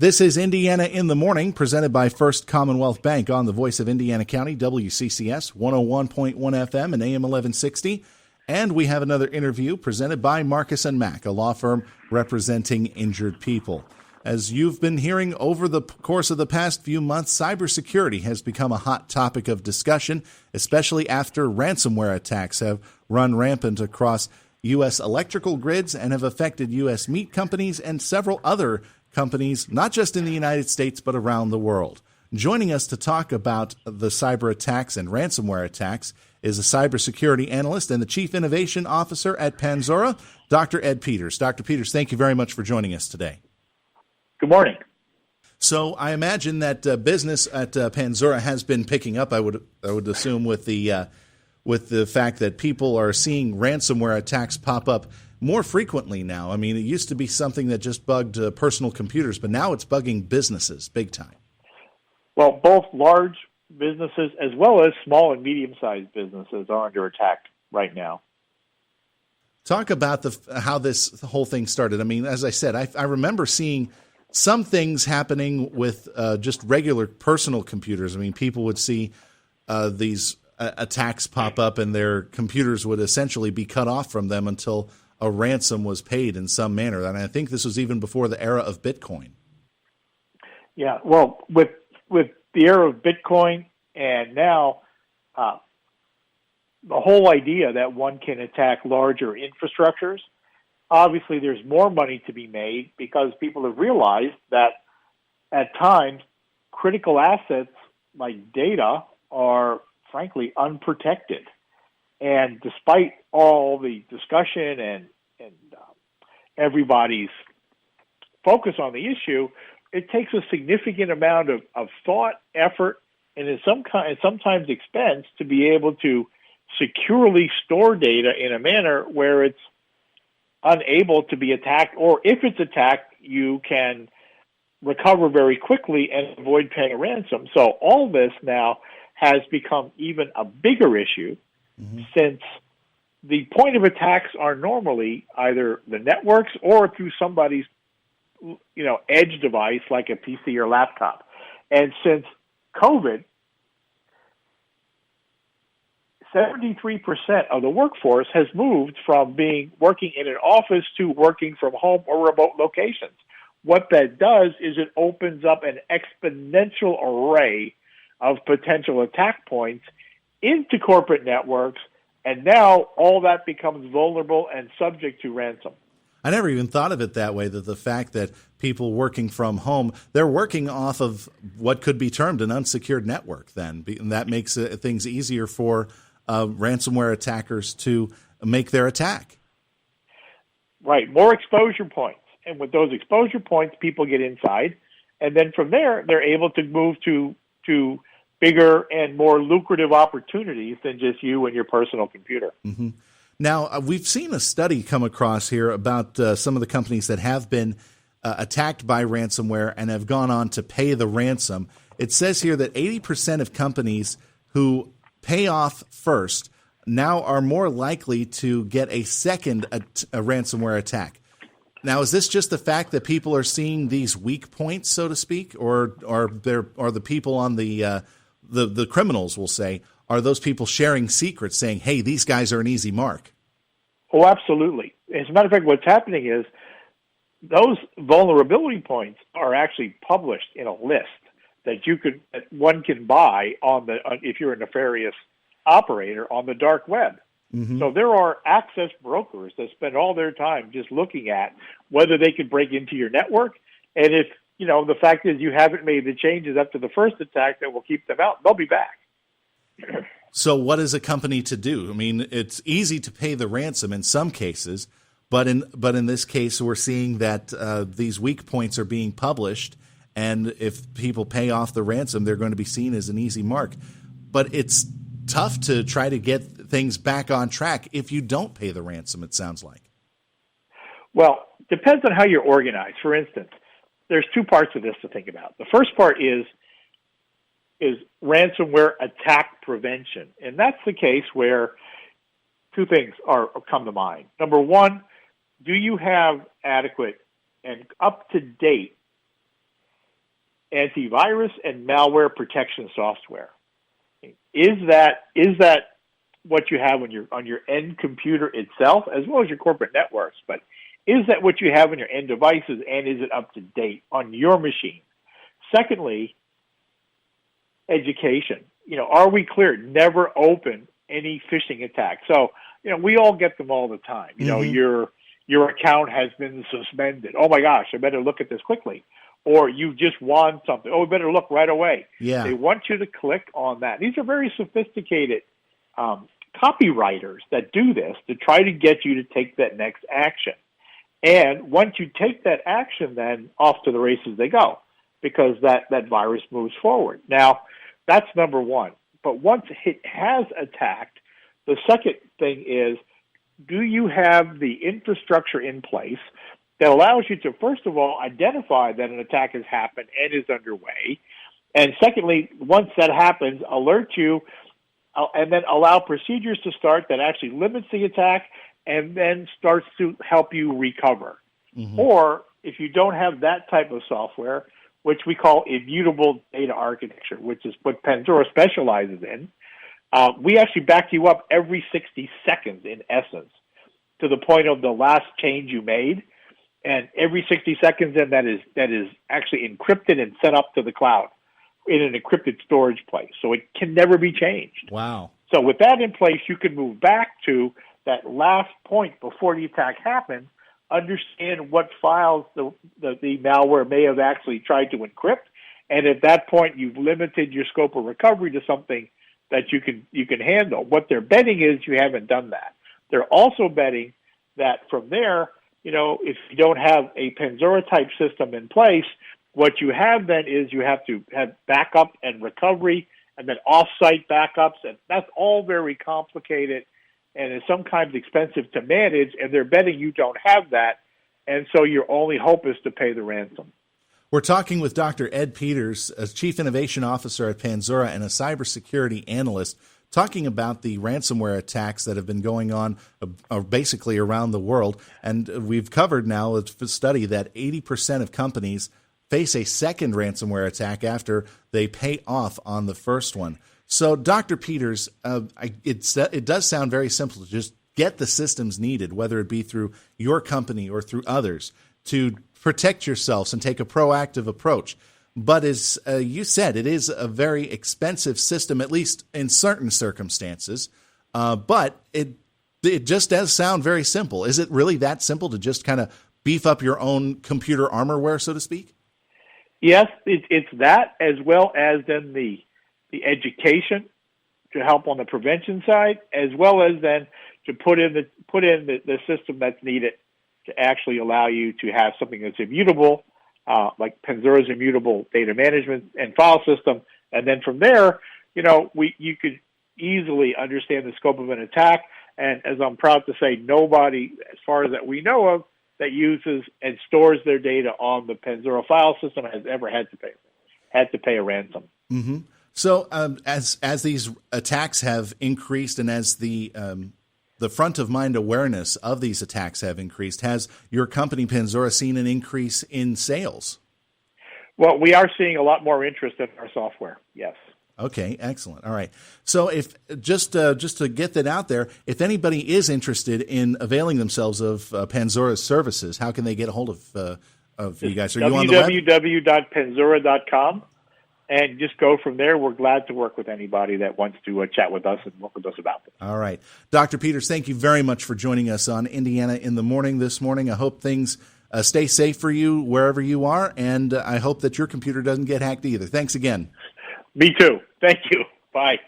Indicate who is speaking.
Speaker 1: This is Indiana in the Morning, presented by First Commonwealth Bank on the Voice of Indiana County, WCCS 101.1 FM and AM 1160. And we have another interview presented by Marcus & Mack, a law firm representing injured people. As you've been hearing over the course of the past few months, cybersecurity has become a hot topic of discussion, especially after ransomware attacks have run rampant across U.S. electrical grids and have affected U.S. meat companies and several other companies, not just in the United States, but around the world. Joining us to talk about the cyber attacks and ransomware attacks is a cybersecurity analyst and the Chief Innovation Officer at Panzura, Dr. Ed Peters. Dr. Peters, thank you very much for joining us today.
Speaker 2: Good morning.
Speaker 1: So I imagine that business at Panzura has been picking up, I would assume, with the fact that people are seeing ransomware attacks pop up more frequently now. I mean, it used to be something that just bugged personal computers, but now it's bugging businesses big time.
Speaker 2: Well, both large businesses as well as small and medium-sized businesses are under attack right now.
Speaker 1: Talk about how this whole thing started. I mean, as I said, I remember seeing some things happening with just regular personal computers. I mean, people would see these attacks pop up and their computers would essentially be cut off from them until a ransom was paid in some manner. And I think this was even before the era of Bitcoin.
Speaker 2: Yeah, well, with the era of Bitcoin and now the whole idea that one can attack larger infrastructures, obviously there's more money to be made because people have realized that at times critical assets like data are frankly unprotected. And despite all the discussion and everybody's focus on the issue, it takes a significant amount of thought, effort, and sometimes expense to be able to securely store data in a manner where it's unable to be attacked, or if it's attacked, you can recover very quickly and avoid paying a ransom. So all this now has become even a bigger issue. Mm-hmm. Since the point of attacks are normally either the networks or through somebody's, edge device like a PC or laptop. And since COVID, 73% of the workforce has moved from working in an office to working from home or remote locations. What that does is it opens up an exponential array of potential attack points into corporate networks, and now all that becomes vulnerable and subject to ransom.
Speaker 1: I never even thought of it that way, that the fact that people working from home, they're working off of what could be termed an unsecured network then, and that makes things easier for ransomware attackers to make their attack.
Speaker 2: Right, more exposure points. And with those exposure points, people get inside, and then from there, they're able to move to bigger and more lucrative opportunities than just you and your personal computer.
Speaker 1: Mm-hmm. Now, we've seen a study come across here about some of the companies that have been attacked by ransomware and have gone on to pay the ransom. It says here that 80% of companies who pay off first now are more likely to get a second a ransomware attack. Now, is this just the fact that people are seeing these weak points, so to speak, or are the people on the criminals, will say, are those people sharing secrets saying, hey, these guys are an easy mark?
Speaker 2: Oh, absolutely. As a matter of fact, what's happening is those vulnerability points are actually published in a list that one can buy if you're a nefarious operator on the dark web. Mm-hmm. So there are access brokers that spend all their time just looking at whether they could break into your network. And if, the fact is you haven't made the changes after the first attack that will keep them out, they'll be back.
Speaker 1: So what is a company to do? I mean, it's easy to pay the ransom in some cases, but in this case, we're seeing that these weak points are being published, and if people pay off the ransom, they're going to be seen as an easy mark. But it's tough to try to get things back on track if you don't pay the ransom, it sounds like.
Speaker 2: Well, depends on how you're organized. For instance, there's two parts of this to think about. The first part is ransomware attack prevention. And that's the case where two things come to mind. Number one, do you have adequate and up-to-date antivirus and malware protection software. Is that what you have on your end computer itself, as well as your corporate networks? But is that what you have on your end devices, and is it up to date on your machine? Secondly, education. Are we clear? Never open any phishing attack. So, we all get them all the time. Your account has been suspended. Oh my gosh, I better look at this quickly. Or you just won something. Oh, we better look right away.
Speaker 1: Yeah.
Speaker 2: They want you to click on that. These are very sophisticated copywriters that do this to try to get you to take that next action. And once you take that action, then off to the races they go, because that virus moves forward. Now, that's number one. But once it has attacked, the second thing is, do you have the infrastructure in place that allows you to, first of all, identify that an attack has happened and is underway? And secondly, once that happens, alert you and then allow procedures to start that actually limits the attack and then starts to help you recover. Mm-hmm. Or if you don't have that type of software, which we call immutable data architecture, which is what Penzura specializes in, we actually back you up every 60 seconds, in essence, to the point of the last change you made. And every 60 seconds, then that is actually encrypted and sent up to the cloud in an encrypted storage place. So it can never be changed.
Speaker 1: Wow.
Speaker 2: So with that in place, you can move back to that last point before the attack happened, understand what files the malware may have actually tried to encrypt, and at that point, you've limited your scope of recovery to something that you can handle. What they're betting is you haven't done that. They're also betting that from there, if you don't have a Penzura-type system in place, what you have then is you have to have backup and recovery and then off-site backups, and that's all very complicated and is sometimes expensive to manage, and they're betting you don't have that, and so your only hope is to pay the ransom.
Speaker 1: We're talking with Dr. Ed Peters, a Chief Innovation Officer at Penzura and a cybersecurity analyst, talking about the ransomware attacks that have been going on basically around the world. And we've covered now a study that 80% of companies face a second ransomware attack after they pay off on the first one. So, Dr. Peters, it does sound very simple to just get the systems needed, whether it be through your company or through others, to protect yourselves and take a proactive approach. But as you said, it is a very expensive system, at least in certain circumstances. But it just does sound very simple. Is it really that simple to just kind of beef up your own computer armorware, so to speak?
Speaker 2: Yes, it's that, as well as then the education to help on the prevention side, as well as then to put in the system that's needed to actually allow you to have something that's immutable, like Penzura's immutable data management and file system. And then from there, you could easily understand the scope of an attack. And as I'm proud to say, nobody, as far as that we know of, that uses and stores their data on the Penzura file system has ever had to pay a ransom.
Speaker 1: Mm-hmm. So as these attacks have increased and as the front of mind awareness of these attacks have increased, has your company Penzura seen an increase in sales?
Speaker 2: Well, we are seeing a lot more interest in our software. Yes.
Speaker 1: Okay, excellent. All right. So if just to get that out there, if anybody is interested in availing themselves of Penzura's services, how can they get a hold of you guys? Are you on the web?
Speaker 2: www.penzura.com. And just go from there. We're glad to work with anybody that wants to chat with us and work with us about this.
Speaker 1: All right. Dr. Peters, thank you very much for joining us on Indiana in the Morning this morning. I hope things stay safe for you wherever you are, and I hope that your computer doesn't get hacked either. Thanks again.
Speaker 2: Me too. Thank you. Bye.